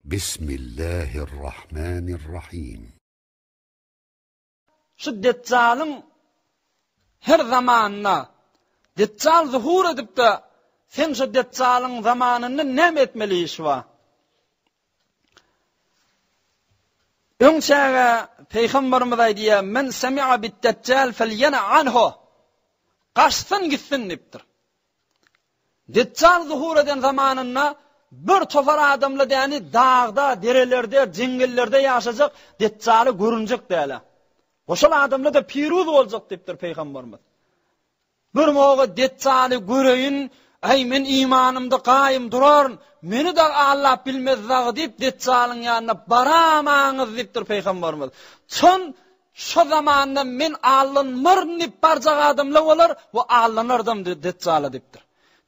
Bismillahirrahmanirrahim. Şu Deccal'ın her zamanına Deccal zuhur edip de sen şu Deccal'ın zamanını nem etmeli iş var. Öňçäge Peygamberimiz aýdýar: "Men semi'a bid-Deccal felyana anhu." Gaçsyn gitsin dipdir. Deccal zuhur eden zamanında bir tofar adamla däni dağda, derelerde, jingillerde ýaşajak Deccaly görünjek däle. Oşal adamla da piruz boljak dipdir Peygamberimiz. Bir moga Deccaly göreýin, ay men imanymda gaýym durar, meni da Allah bilmez zag dip Deccalyň ýanyna baramaňyz dipdir Peygamberimiz. Çon şu zamanda men allanmyrnyp barjak adamlar bolar we allanardym Deccaly dipdir.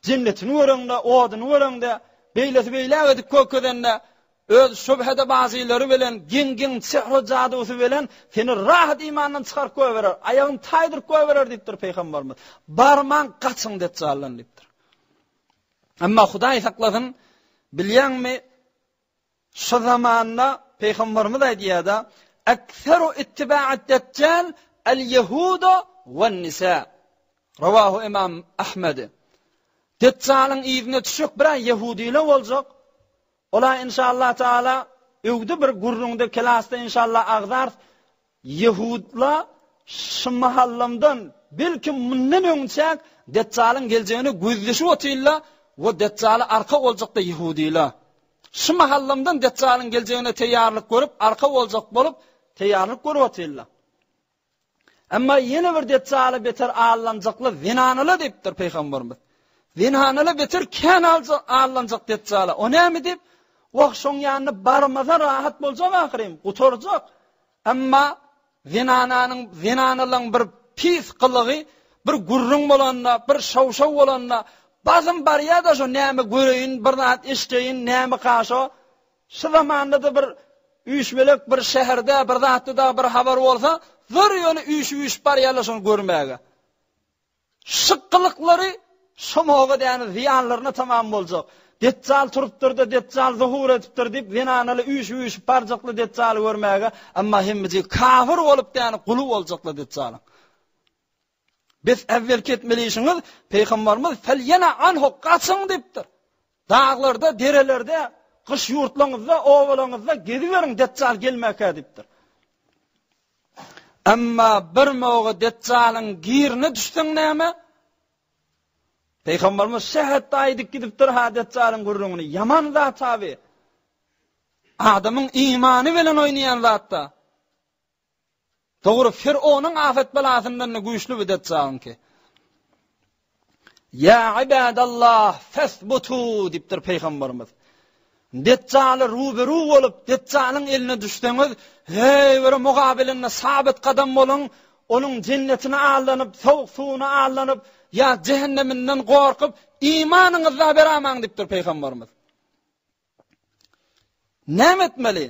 Cennetin wörüňde, oduň wörüňde, beýle edip kökdende öz şübhede bazylary bilen, giň sihri jadusy bilen seni rahat imandan çykaryp koýberer, aýagyň taýdyryp koýberer dipdir Peygamberimiz. Barman gaçyň Deccalyň dipdir. Amma Hudaý saklasyn, bilýärmi, şu zamanda Peygamberimiz aýdýarda: "Ekseru ittiba'at Deccal el-Yehuda wen-nisa." Rawahu İmam Ahmed. Deccalyň ýüzüne düşük bir Yahudiler boljak. Ola inşallah taala öwgde bir gurrunda kelasda inşallah agzar Yahudlar şu mahallamdan belki mundan öňçäk Deccalyň geljegini gözleşip otyrlar we Deccaly arka boljak da Yahudiler. Şu mahallamdan Deccalyň geljegine teýýarlyk görüp arka boljak bolup teýýarlyk görüp otyrlar. Amma ýene bir Deccaly beter allanjakly zinanyla dipdir Peygamberimiz. Zinanyla beter kän allanjak Deccaly. O näme dip? Wagşoň ýanyna barmaza rahat boljak ahyrym, gutorjak. Amma zinanylaň bir pis kylygy, bir gurrun bolanda, bir şawşaw bolanda, bazym barýada şu näme göreýin, bir zat eşdeýin, näme gaşo. Şu zamanda da bir üýşmelek bir şäherde bir zatda bir habar bolsa, bir ýöne üýş barýarlar şonu görmäge. Şyklyklary şomoga däni ziyanlaryna tamam boljak. Deccal turupdyr da Deccal zuhur edipdir dip zinanyly üýş barjakly Deccal görmäge, amma hemmiji kafir bolup däni guly boljakly Deccal. Biz evvel ketmeliýiňiz Peygamberimiz "Felyana anhu" gaçyň dipdir. Dağlarda, derelerde, kış ýurtlaryňyzda, owalaryňyzda geziberiň Deccal gelmäke dipdir. Amma bir moga Deccalyň girine düşseň näme? Peygamberimiz şähet aýdyp gidipdir ha Deccalyň gurrungyny. Yaman zat tabi. Adamyň imany bilen oýnaýan zatda. Dogry Firawnyň afet belasyndan güýçli bir Deccalyňki. Ya ibadallah fasbutu dipdir Peygamberimiz. Deccaly ruberu bolup Deccalyň eline düşseňiz, hey bir mugabilinde sabit kadam bolun, onuň jennetine alanyp, sowuk suwuna alanyp, ya cehenneminden gorkup imanyňyzda beramaň dipdir Peygamberimiz. Näme etmeli?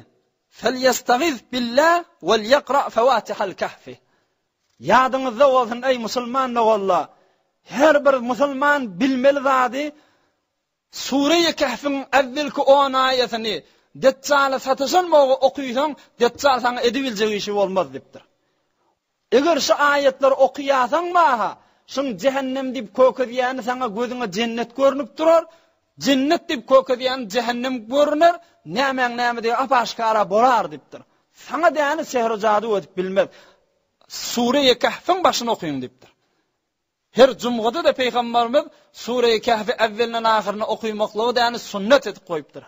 Felyastagiz billah wal yaqra fawatihal kahf. Yadyňyzda bolsun ey musulman walla. Her bir musulman bilmeli zady Sure-i Kahf'in evvelki 10 aýatyny Deccaly satysyn moga okuýsaň, Deccal saňa edibiljek işi bolmaz dipdir. Eger şu ayetler okuýasaň maha, şun cehennem dip kökediýäni saňa gözüňe cennet görünüp durar, cennet dip kökediýän cehennem görünür, näme diýip apaşkara bolar dipdir. Saňa däni sehr jady ötüp bilmez. Sure-i Kahf'in başyny okuýun dipdir. Her cumgada da Peygamberimiz Sure-i Kahf'i evvelinden ahirini okuýmaklygy däni sünnet edip goýupdyr.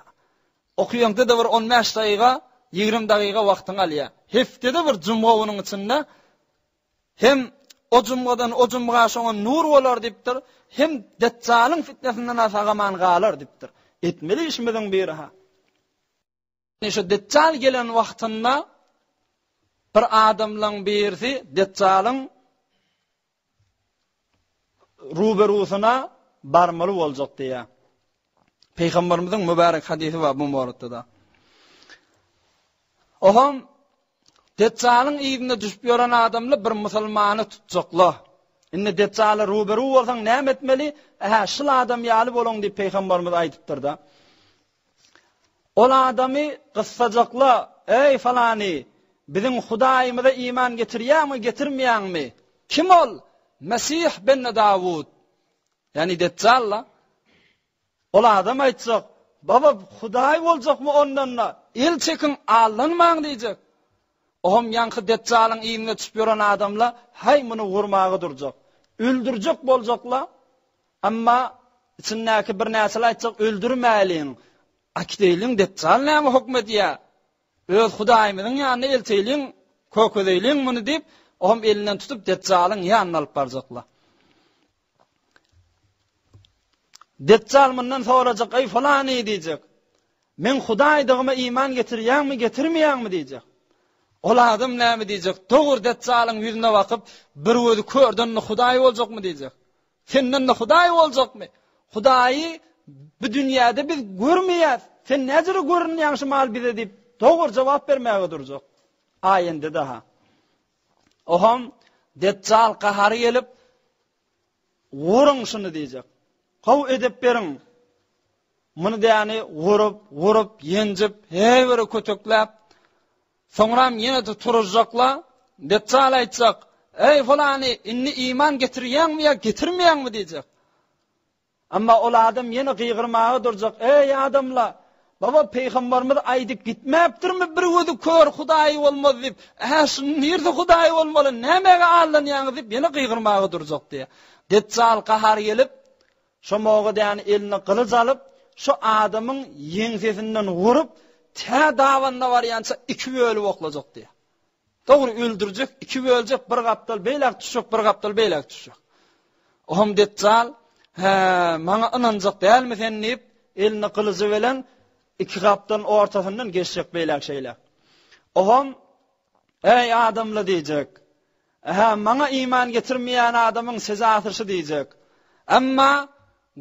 Okuýanda da bir 15 daqiqa, 20 daqiqa wagtyň alýa. Heftede bir cumga onuň içinde hem o cumgadan o cumga şoňa nur bolar dipdir, hem Deccalyň fitnesinden asagaman galar dipdir. Etmeli işimiziň biri ha. Şu Deccal gelen wagtynda bir adamlaň birisi Deccalyň ruberusuna barmaly boljak diýär. Peygamberimiziň mübarek hadisi var bu mawrutda. Oham Deccalyň ýüzüne düşüp ýören adamlar bir musulmany tutjaklar. Indi Deccaly ruberu bolsaň näme etmeli? Şol adam ýaly bolaň diýip Peygamberimiz aýdypdyr da. ol adamy gıssajakla, ey falany, bizim Hudaýymyza iman getirýärmi, getirmeýärmi? Kim ol? Mesih ben Davud. Yani Deccalla. Ol adam aýtjak, baba Hudaý boljakmy ondanna? El çekin alınmaň diýjek. Ohum yankı Deccal'ın iğne düşüp yoran adamla hay bunu vurmağı duracak. Öldürecek bolacakla. Amma içindeki bir näsel aýtjak öldürmäliň. Akdeýliň Deccal näme hukmediýär? Öz Hudaýymyzyň ýanyna elçeýliň, kökedeýliň muny diýip, ohum elinden tutup Deccal'ın ýanyna alyp barjaklar. Deccal mundan sorajak, ey falany diýjek. Men Hudaýdygyma iman getirýärmi, getirmeýärmi diýjek. Ol adam näme diýjek? Dogry Deccal'ın ýüzüne bakyp, bir gözi kördünni Hudaý boljakmy diýjek. Senden Hudaý boljakmy? Hudaýy bu dünýäde biz görmeýäs. Sen näzire görünýän şu mal bize diýip dogry jogap bermäge durjak. Aýende daha. Oham Deccal qahary gelip wurun şunu diýjek. Gaw edip beriň. Muny diýany wurup, ýenjip, heýbere kötekläp soňram ýene de turajakla. Deccal aýtjak, ey falany, inni iman getirýärmi ýa getirmeýärmi diýjek. Amma ol adam ýene gygyrmagy durjak. Ey adamlar, baba peýgamberimiz aýdyp gitmäpdirmi bir gözi kör Hudaý bolmaz diýip, şu nirde Hudaý bolmaly, nämege allanýaňyz diýip ýene gygyrmagy durjak diýär. Deccal qahar gelip, şo moga diýany elini kılıç alyp, şu adamın ýeňsesinden vurup, tä dawanda barýança iki bölüp oklajak diýär. Dogry öldürjek, iki böljek, bir gapdal beýlek düşjek, bir gapdal beýlek düşjek. Ohum Deccal, maňa inanjak dälmi sen diýip, elini kılıjy bilen iki gapdan ortasyndan geçjek beýlek şeýler. Ohum, ey adamla diýjek. Maňa iman getirmeýän adamyň sezatyşy diýjek. Amma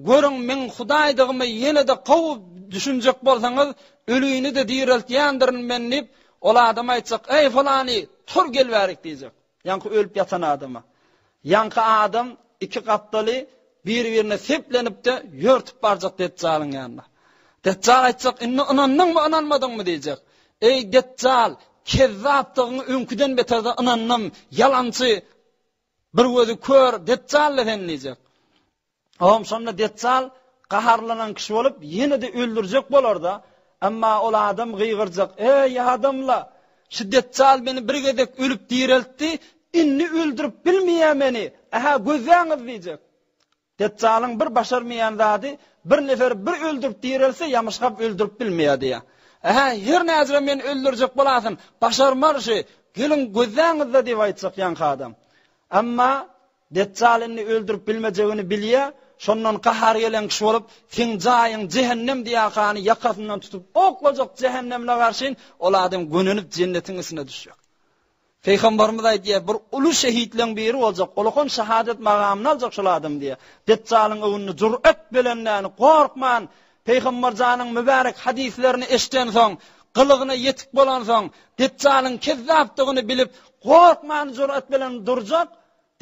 görüň men Hudaýdygymy ýene de gowup düşünjek bolsaňyz, ölüýini de diýreltýändirin men diýip, ol adam aýtjak, ey falany, tur gel berik diýjek. Ýanky ölüp ýatan adama. Ýanky adam iki gapdaly bir-birine seplenip de ýörtüp barjak Deccal'yň ýanyna. Deccal aýtjak, inni inandyňmy, inanmadyňmy diýjek. Ey Deccal, kezzapdygyny öňküden beterde inandym, ýalançy, bir gözi kör Deccal sen diýjek. Ohum şonda Deccal qaharlanan kişi bolup ýene de öldürjek bolarda. Amma ol adam gygyrjak. Ey adamlar, şu Deccal beni bir gezek ölüp diýreltdi, inni öldürüp bilmeýär meni. Gözäňiz diýjek. Deccal'ın bir başarmayan zady, bir nefer bir öldürüp diýrelse, ýamyşgap öldürüp bilmeýär diýär. Her näzire men öldürjek bolasyn, başarmarşy, gelin gözäňizde diýip aýtjak ýanky adam. Amma Deccal'yny öldürüp bilmejegini bilýär, şondan qahar gelen kişi bolup, sen jaýyň cehennem diýäkany ýakasyndan tutup, oklajak cehennemle garşyn, ol adam gönünüp jennetiň içine düşjek. Peýgamberimiz aýtýar, bir ulu şehitleň biri boljak, olakon şahadat magamyny aljak şol adam diýär. Deccal'yň öwünde jur'at bilen korkman, Peýgamber janyň mübarek hadislerini eşiten soň, gylygyna ýetik bolan soň, Deccal'yň kezzapdygyny bilip, korkman jur'at bilen durjak.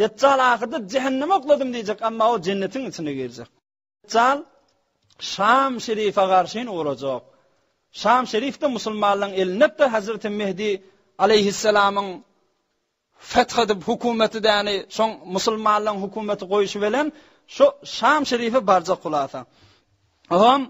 Deccal ahirde cehenneme okladym diýjek, amma o jennetiň içine girecek. Deccal Şam şerife garşyn uğrajak. Şam şerifde musulmanlaryň elinepde Hazreti Mehdi aleyhisselamyň fethedip hukumeti däni, şoň musulmanlaryň hukumeti goýuşy bilen şu Şam şerife barjak kulasa. Aham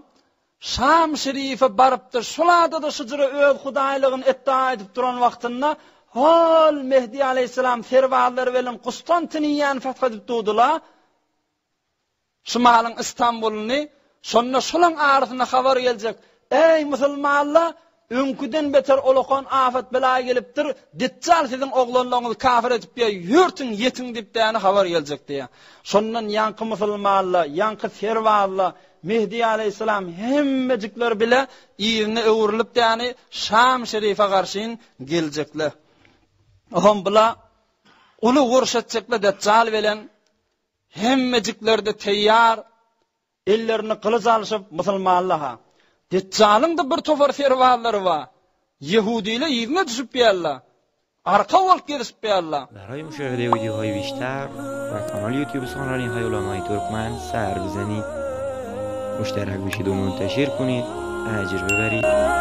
Şam şerife barypdy, şolada da şujura öz Hudaýlygyny iddia edip duran wagtynda hol Mehdi aleyhisselam serwalary bilen Konstantiniýany fethedip durdular. Şumalyň İstanbulyny, şonda şolaň arasyna habar geljek. Ey musulmanlar, öňküden beter olakon afat bela gelipdir. Deccal siziň oglonlaryňyzy kafir edip ýörtüň ýetiň diýip däne habar geljek diýär. Şondan ýanky musulmanlar, ýanky serwallar Mehdi aleyhisselam hemmejikler bile ýerine öwürilip däne Şam şerife garşyn geljekler. Oham bula ulu gurşatjekler Deccal bilen hemmejikler de teýýar, ellerini kılıç alyşyp musulmanlara. Deccal'yň da bir tofar serwallary bar. Yahudiler ýerine düşüp ýerler. Arka bolup gelip ýerler. برای مشاهده ویدیوهای بیشتر و کانال یوتیوب سخنرانی های علمای ترکمن سر بزنید، مشترک بشید و منتشر کنید، اجر ببرید.